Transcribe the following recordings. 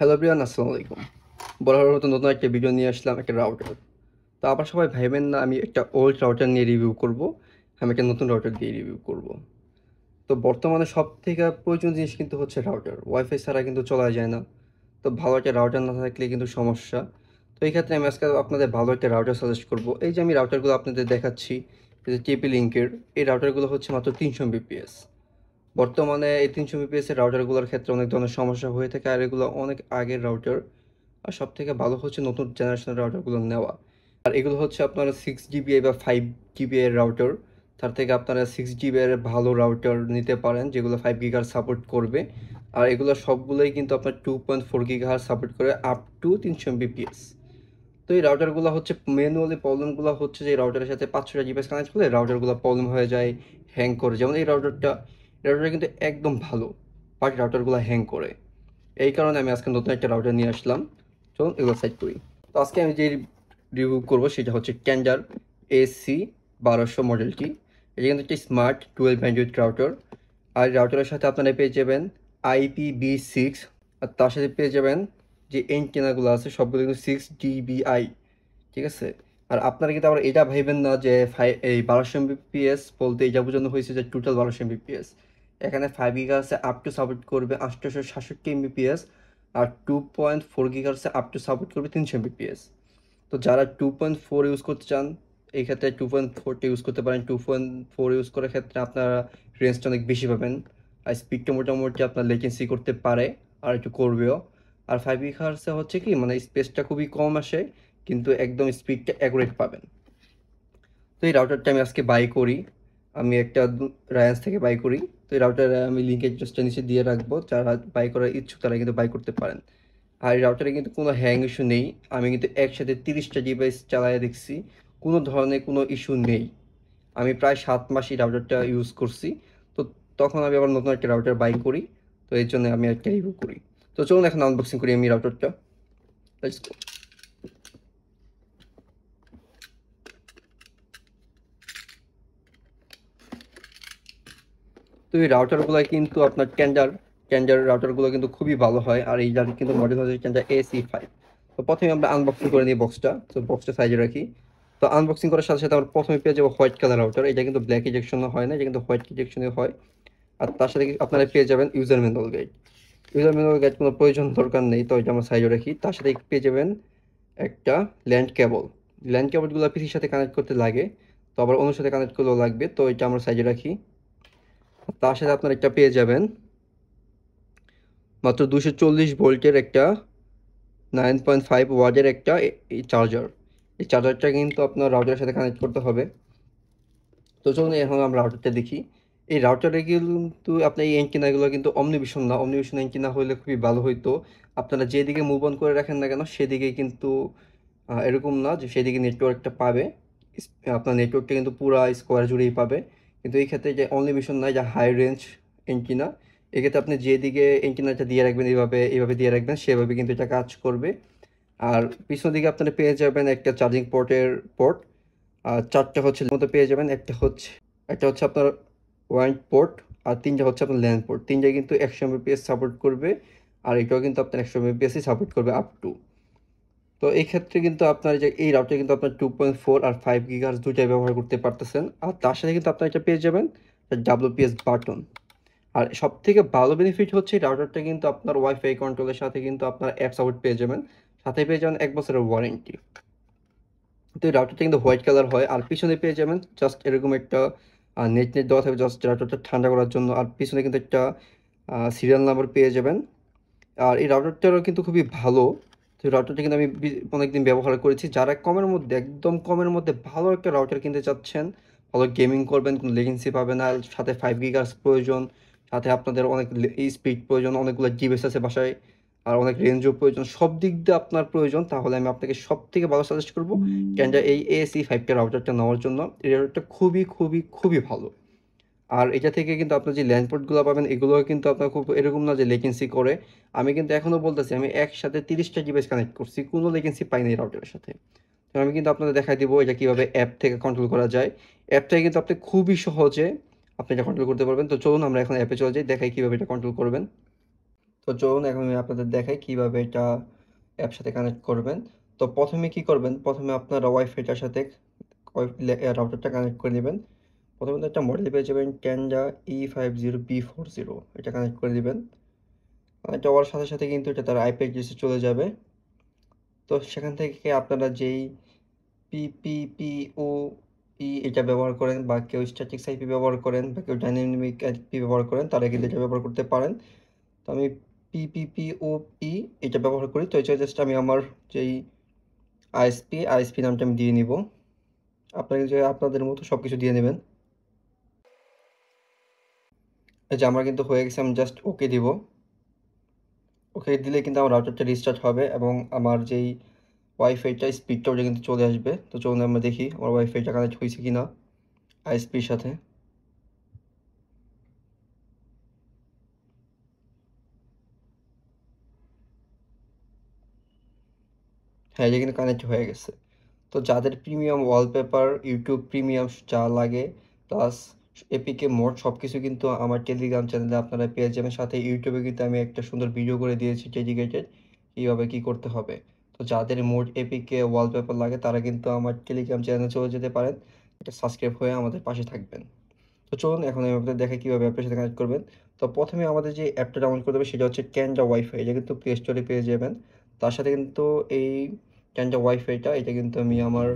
Hello everyone, আসসালামু আলাইকুম। বরাবর মতো নতুন একটা ভিডিও নিয়ে আসলাম, একটা রাউটার। তো আবার সবাই ভাইবেন না আমি একটা ওল্ড রাউটার নিয়ে রিভিউ করব, আমি একটা নতুন রাউটার দিয়ে রিভিউ করব। তো বর্তমানে সব থেকে প্রয়োজনীয় জিনিস কিন্তু হচ্ছে রাউটার। ওয়াইফাই ছাড়া কিন্তু চলা যায় না। তো ভালো একটা রাউটার না থাকলে কিন্তু সমস্যা। তো এই ক্ষেত্রে আমি আজকে আপনাদের ভালো একটা রাউটার সাজেস্ট করব। এই যে আমি রাউটারগুলো আপনাদের দেখাচ্ছি, এই যে টিপি লিঙ্কের এই রাউটারগুলো হচ্ছে মাত্র 300 Mbps। বর্তমানে এই 300 Mbps এর রাউটারগুলোর ক্ষেত্রে অনেক ধরনের সমস্যা হয়ে থাকে, আর এগুলো অনেক আগের রাউটার। আর সবথেকে ভালো হচ্ছে নতুন জেনারেশনের রাউটারগুলো নেওয়া। আর এগুলো হচ্ছে আপনারা 6 GB বা 5 GB এর রাউটার। তার থেকে আপনারা 6 GB এর ভালো রাউটার নিতে পারেন, যেগুলো 5 GHz সাপোর্ট করবে। আর এগুলো সবগুলোই কিন্তু আপনার 2.4 GHz সাপোর্ট করে আপ টু 300 Mbps। তো এই রাউটারগুলো হচ্ছে ম্যানুয়ালি প্রবলেমগুলো হচ্ছে যে এই রাউটারের সাথে 500টা জিপিএস কানেক্ট করলে রাউটারগুলো প্রবলেম হয়ে যায়, হ্যাং করে। যেমন এই রাউটারটা কিন্তু একদম ভালো, বাট রাউটারগুলো হ্যাং করে। এই কারণে আমি আজকে নতুন একটা রাউটার নিয়ে আসলাম। চলুন এগুলো সেট করি। তো আজকে আমি যে রিভিউ করবো সেটা হচ্ছে ক্যান্ডার AC 1200 মডেলটি। এটা কিন্তু একটি স্মার্ট 12 ব্যান্ডউইথ রাউটার। আর রাউটারের সাথে আপনারা পেয়ে যাবেন IPv6। আর তার সাথে পেয়ে যাবেন যে এন্টেনাগুলো আছে সবগুলো কিন্তু 6 dBi, ঠিক আছে। আর আপনারা কিন্তু আবার এটা ভাইবেন না যে এই 1200 Mbps বলতে এটা বোঝানো হয়েছে যে টোটাল 1200 Mbps। এখানে 5 GHz আপ টু সাপোর্ট করবে 867 Mbps। আর 2.4 GHz আপ টু সাপোর্ট করবে 300 Mbps। তো যারা 2.4 ইউজ করতে চান, এই ক্ষেত্রে 2.4টা ইউজ করতে পারেন। 2.4 ইউজ করার ক্ষেত্রে আপনারা রেঞ্জটা অনেক বেশি পাবেন, আর স্পিডটা মোটামুটি আপনার লেটেন্সি করতে পারে, আর একটু করবেও। আর 5 GHz হচ্ছে কি মানে স্পেসটা খুবই কম আসে, কিন্তু একদম স্পিডটা অ্যাকুরেট পাবেন। তো এই রাউটারটা আমি আজকে বাই করি, আমি একটা রায়ান্স থেকে বাই করি। তো এই রাউটার আমি লিঙ্কের জাস্ট নিচে দিয়ে রাখবো, যারা বাই করার ইচ্ছুক তারা কিন্তু বাই করতে পারেন। আর এই রাউটারে কিন্তু কোনো হ্যাং ইস্যু নেই। আমি কিন্তু একসাথে 30টা ডিভাইস চালায় দেখছি, কোনো ধরনের কোনো ইস্যু নেই। আমি প্রায় 7 মাস এই রাউটারটা ইউজ করছি। তো তখন আমি আবার নতুন একটা রাউটার বাই করি। তো এর জন্য আমি একটা রিভিউ করি। তো চলুন এখন আনবক্সিং করি আমি রাউটারটা। Let's go. তো এই রাউটারগুলো কিন্তু আপনার ক্যান্ডার রাউটারগুলো কিন্তু খুবই ভালো হয়। আর এইটার কিন্তু মডেল হচ্ছে ক্যান্ডার AC 5। তো প্রথমে আমরা আনবক্সিং করে নিই বক্সটা। তো বক্সটা সাইজে রাখি। তো আনবক্সিং করার সাথে সাথে আমরা প্রথমে পেয়ে যাবো হোয়াইট কালার রাউটার। এটা কিন্তু ব্ল্যাক ইজেকশনও হয় না, এটা কিন্তু হোয়াইট ইজেকশনে হয়। আর তার সাথে আপনারা পেয়ে যাবেন user manual guide. User manual guide কোনো প্রয়োজন দরকার নেই, তো এটা আমরা সাইজে রাখি। তার সাথে পেয়ে যাবেন একটা ল্যান্ড কেবল। ল্যান্ড কেবলগুলো পিসির সাথে কানেক্ট করতে লাগে, তো আবার অন্যের সাথে কানেক্ট করলেও লাগবে, তো এটা আমরা সাইজে রাখি। তার সাথে আপনারা একটা পেয়ে যাবেন মাত্র 240 ভোল্টের একটা 9.5 ওয়াটের একটা এই চার্জার। এই চার্জারটা কিন্তু আপনার রাউটারের সাথে কানেক্ট করতে হবে। তো চলুন এখন আমরা রাউটারটা দেখি। এই রাউটারে কিন্তু আপনার এই অ্যান্টেনাগুলো কিন্তু অমনিভিশন না, অমনিভিশন অ্যান্টেনা হলে খুবই ভালো হইতো। আপনারা যেদিকে মুভ অন করে রাখেন না কেন সেদিকে কিন্তু এরকম না যে সেদিকে নেটওয়ার্কটা পাবে। আপনার নেটওয়ার্কটা কিন্তু পুরো স্কোয়ার জুড়েই পাবে। কিন্তু এই ক্ষেত্রে যে অমনিভিশন নয়, যা হাই রেঞ্জ অ্যান্টেনা, এক্ষেত্রে আপনি যেদিকে অ্যান্টেনাটা দিয়ে রাখবেন এইভাবে এইভাবে দিয়ে রাখবেন সেভাবে কিন্তু এটা কাজ করবে। আর পিছন দিকে আপনারা পেয়ে যাবেন একটা চার্জিং পোর্ট। আর চারটা হচ্ছে মতো পেয়ে যাবেন। একটা হচ্ছে আপনার ওয়াইড পোর্ট, আর তিনটা হচ্ছে আপনার ল্যান্ড পোর্ট। তিনটা কিন্তু 100 Mbps সাপোর্ট করবে। আর এটাও কিন্তু আপনার 100 Mbps সাপোর্ট করবে আপ টু। তো এই ক্ষেত্রে কিন্তু আপনার যে এই রাউটার কিন্তু আপনার 2.4 আর 5 GHz দুইটাই ব্যবহার করতে পারতেছেন। আর তার সাথে কিন্তু আপনার এটা পেয়ে যাবেন WPS বাটন। আর সব থেকে ভালো বেনিফিট হচ্ছে এই রাউটারটা কিন্তু আপনার ওয়াইফাই কন্ট্রোলের সাথে কিন্তু আপনার অ্যাপ সাপোর্ট পেয়ে যাবেন, সাথে পেয়ে যাবেন 1 বছরের ওয়ারেন্টি। তো এই রাউটারটা কিন্তু হোয়াইট কালার হয়। আর পিছনে পেয়ে যাবেন জাস্ট এরকম একটা নেট দেওয়া থাকবে জাস্ট রাউটারটা ঠান্ডা করার জন্য। আর পিছনে কিন্তু একটা সিরিয়াল নাম্বার পেয়ে যাবেন। আর এই রাউটারটারও কিন্তু খুবই ভালো। তো এই রাউটারটা কিন্তু আমি অনেকদিন ব্যবহার করেছি। যারা কমের মধ্যে, একদম কমের মধ্যে ভালো একটা রাউটার কিনতে চাচ্ছেন, ভালো গেমিং করবেন, কোনো লেগেন্সি পাবেন না, সাথে 5 GHz প্রয়োজন, সাথে আপনাদের অনেক স্পিড প্রয়োজন, অনেকগুলো ডিভাইস আছে বাসায়, আর অনেক রেঞ্জও প্রয়োজন, সব দিক দিয়ে আপনার প্রয়োজন, তাহলে আমি আপনাকে সব থেকে ভালো সাজেস্ট করবো ক্যানজা এই AC 5টা রাউটারটা নেওয়ার জন্য। এই রাউটারটা খুবই খুবই খুবই ভালো। আর এটা থেকে কিন্তু আপনার যে ল্যান্ড পোর্টগুলো পাবেন এগুলো কিন্তু আপনার খুব এরকম না যে লেগেন্সি করে। আমি কিন্তু এখনও বলতেছি আমি একসাথে 30টা ডিভাইস কানেক্ট করছি, কোনো লেগেন্সি পাইনি এই রাউটারের সাথে। তো আমি কিন্তু আপনাদের দেখাই দিব এটা কীভাবে অ্যাপ থেকে কন্ট্রোল করা যায়। অ্যাপ থেকে কিন্তু আপনি খুবই সহজে আপনি এটা কন্ট্রোল করতে পারবেন। তো চলুন আমরা এখন অ্যাপে চলে যাই, দেখাই কীভাবে এটা কন্ট্রোল করবেন। তো চলুন এখন আমি আপনাদের দেখাই কিভাবে এটা অ্যাপ সাথে কানেক্ট করবেন। তো প্রথমে কি করবেন, প্রথমে আপনারা ওয়াইফাইটার সাথে রাউটারটা কানেক্ট করে নেবেন। প্রথমে তো একটা মডেল পেয়ে যাবেন ক্যানজা E50B40, এটা কানেক্ট করে দিবেন। কানেক্ট হওয়ার সাথে সাথে কিন্তু এটা তার আইপি অ্যাড্রেসে চলে যাবে। তো সেখান থেকে আপনারা যেই PPPoE এটা ব্যবহার করেন বা কেউ স্ট্যাটিক্স আইপি ব্যবহার করেন বা কেউ ডাইনামিক আইপি ব্যবহার করেন, তারা কিন্তু এটা ব্যবহার করতে পারেন। তো আমি PPPoE এটা ব্যবহার করি। তো এটা জাস্ট আমি আমার যেই আইএসপি নামটা আমি দিয়ে নিব। আপনারা যে আপনাদের মতো সব কিছু দিয়ে নেবেন। এই যে আমার কিন্তু হয়ে গেছে, আমি জাস্ট ওকে দিব। ওকে দিলে কিন্তু আমার রাউটারটা রিস্টার্ট হবে এবং আমার যেই ওয়াইফাইটা স্পিডটা ওটা কিন্তু চলে আসবে। তো চলুন আমরা দেখি আমার ওয়াইফাইটা কানেক্ট হয়েছে কিনা আইএসপির সাথে। হ্যাঁ, এটা কিন্তু কানেক্ট হয়ে গেছে। তো যাদের প্রিমিয়াম ওয়ালপেপার, ইউটিউব প্রিমিয়াম যা লাগে, প্লাস এপিকে মোড সব কিছু কিন্তু আমার টেলিগ্রাম চ্যানেলে আপনারা পেয়ে যাবেন। সাথে ইউটিউবে কিন্তু আমি একটা সুন্দর ভিডিও করে দিয়েছি ডেডিকেটেড কীভাবে কী করতে হবে। তো যাদের মোড এপিকে ওয়ালপেপার লাগে তারা কিন্তু আমার টেলিগ্রাম চ্যানেলে চলে যেতে পারেন, এটা সাবস্ক্রাইব হয়ে আমাদের পাশে থাকবেন। তো চলুন এখন আমি আপনাদের দেখাই কীভাবে অ্যাপের সাথে কানেক্ট করবেন। তো প্রথমে আমাদের যে অ্যাপটা ডাউনলোড করতে হবে সেটা হচ্ছে ক্যানজা ওয়াইফাই, এটা কিন্তু প্লে স্টোরে পেয়ে যাবেন। তার সাথে কিন্তু এই ক্যানজা ওয়াইফাইটা এটা কিন্তু আমি আমার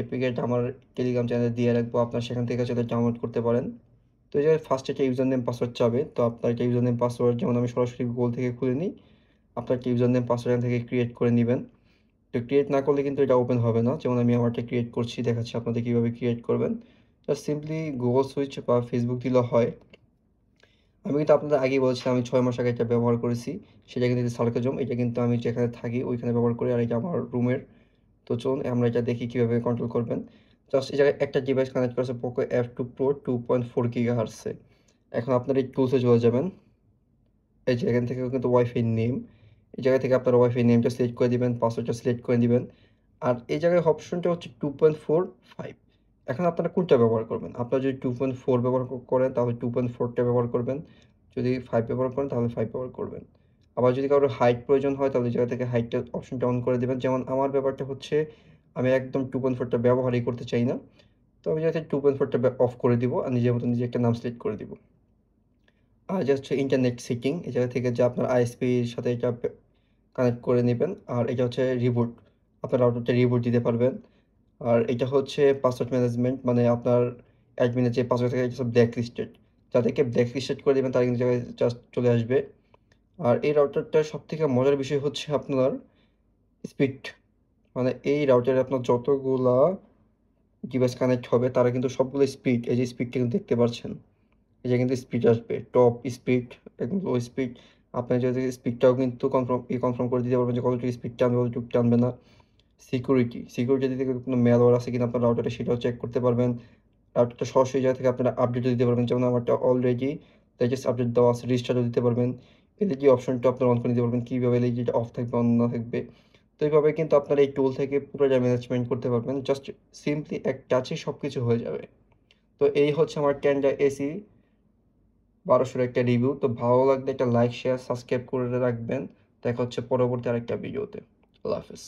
এপিকেট আমার টেলিগ্রাম চ্যানেলে দিয়ে রাখবো, আপনার সেখান থেকে চলে ডাউনলোড করতে পারেন। তো এই যে ফার্স্ট একটা ইউজার নেম পাসওয়ার্ড চাবে। তো আপনার একটা ইউজার নেম পাসওয়ার্ড যেমন আমি সরাসরি গুগল থেকে খুলে নিই, আপনার একটা ইউজার নেম পাসওয়ার্ড এখান থেকে ক্রিয়েট করে নেবেন। তো ক্রিয়েট না করলে কিন্তু এটা ওপেন হবে না। যেমন আমি আমারটা ক্রিয়েট করছি, দেখাচ্ছি আপনাদের কীভাবে ক্রিয়েট করবেন। জাস্ট সিম্পলি গুগল সুইচ বা ফেসবুক দিলে হয়। আমি কিন্তু আপনাদের আগেই বলেছিলাম আমি 6 মাস আগে এটা ব্যবহার করেছি। সেটা কিন্তু সার্কাজম, এটা কিন্তু আমি যেখানে থাকি ওইখানে ব্যবহার করি, আর এটা আমার রুমের। তো চলুন আমরা এটা দেখি কীভাবে কন্ট্রোল করবেন। জাস্ট এই জায়গায় একটা ডিভাইস কানেক্ট করেছে পোকো F2 Pro 2.4 গিগাহার্টজে। এখন আপনার এই টুলসে চলে যাবেন। এই যে এখান থেকে কিন্তু ওয়াইফাই নেম, এই জায়গা থেকে আপনার ওয়াইফাই নেমটা সিলেক্ট করে দিবেন, পাসওয়ার্ডটা সিলেক্ট করে দিবেন। আর এই জায়গায় অপশনটা হচ্ছে 2.45। এখন আপনারা কোনটা ব্যবহার করবেন? আপনারা যদি 2.4 ব্যবহার করেন তাহলে 2.4টা ব্যবহার করবেন। যদি 5 ব্যবহার করেন তাহলে 5 ব্যবহার করবেন। আবার যদি কারোর হাইট প্রয়োজন হয় তাহলে এই জায়গা থেকে হাইটটা অপশনটা অন করে দিবেন। যেমন আমার ব্যাপারটা হচ্ছে আমি একদম 2.4টা ব্যবহারই করতে চাই না। তো আমি যাতে 2.4টা অফ করে দিব আর নিজের মতো নিজে একটা নাম সিলেক্ট করে দিব। আর জাস্ট ইন্টারনেট সেটিং, এই জায়গা থেকে যে আপনার আইএসপির সাথে এটা কানেক্ট করে নেবেন। আর এটা হচ্ছে রিবুট, আপনার রাউটারটা রিবুট দিতে পারবেন। আর এটা হচ্ছে পাসওয়ার্ড ম্যানেজমেন্ট, মানে আপনার অ্যাডমিনের যে পাসওয়ার্ড থাকে এটা সব ব্ল্যাক লিস্টেড। যাদেরকে ব্ল্যাক লিস্টেড করে দেবেন তারা কিন্তু জায়গায় জাস্ট চলে আসবে। আর এই রাউটারটার সবথেকে মজার বিষয় হচ্ছে আপনার স্পিড, মানে এই রাউটারে আপনার যতগুলা ডিভাইস কানেক্ট হবে তারা কিন্তু সবগুলো স্পিড, এই যে স্পিডটা কিন্তু দেখতে পাচ্ছেন, এই যে কিন্তু স্পিড আসবে টপ স্পিড, একদম লো স্পিড। আপনার যদি স্পিডটাও কিন্তু কনফার্ম করে দিতে পারবেন যে কতটুকু স্পিড টানবে কতটুকু টানবে না। সিকিউরিটি দিতে কোনো ম্যালওয়্যার আছে কিনা আপনার রাউটারে সেটাও চেক করতে পারবেন। রাউটারটা সরাসরি জায়গা থেকে আপনারা আপডেটও দিতে পারবেন, যেমন আমারটা অলরেডি লেটেস্ট আপডেট দেওয়া আছে, রিস্টার্টও দিতে পারবেন। এলইডি অপশনটা আপনারা অন করে দিতে পারবেন, কীভাবে এলইডিটা অফ থাকবে অন না থাকবে। তো এইভাবে কিন্তু আপনারা এই টুল থেকে পুরোটা ম্যানেজমেন্ট করতে পারবেন, জাস্ট সিম্পলি এক টাচে সব কিছু হয়ে যাবে। তো এই হচ্ছে আমার ক্যানজা এসি 1200 একটা রিভিউ। তো ভালো লাগলে একটা লাইক শেয়ার সাবস্ক্রাইব করে রাখবেন। দেখা হচ্ছে পরবর্তী আরেকটা ভিডিওতে। আল্লাহ হাফেজ।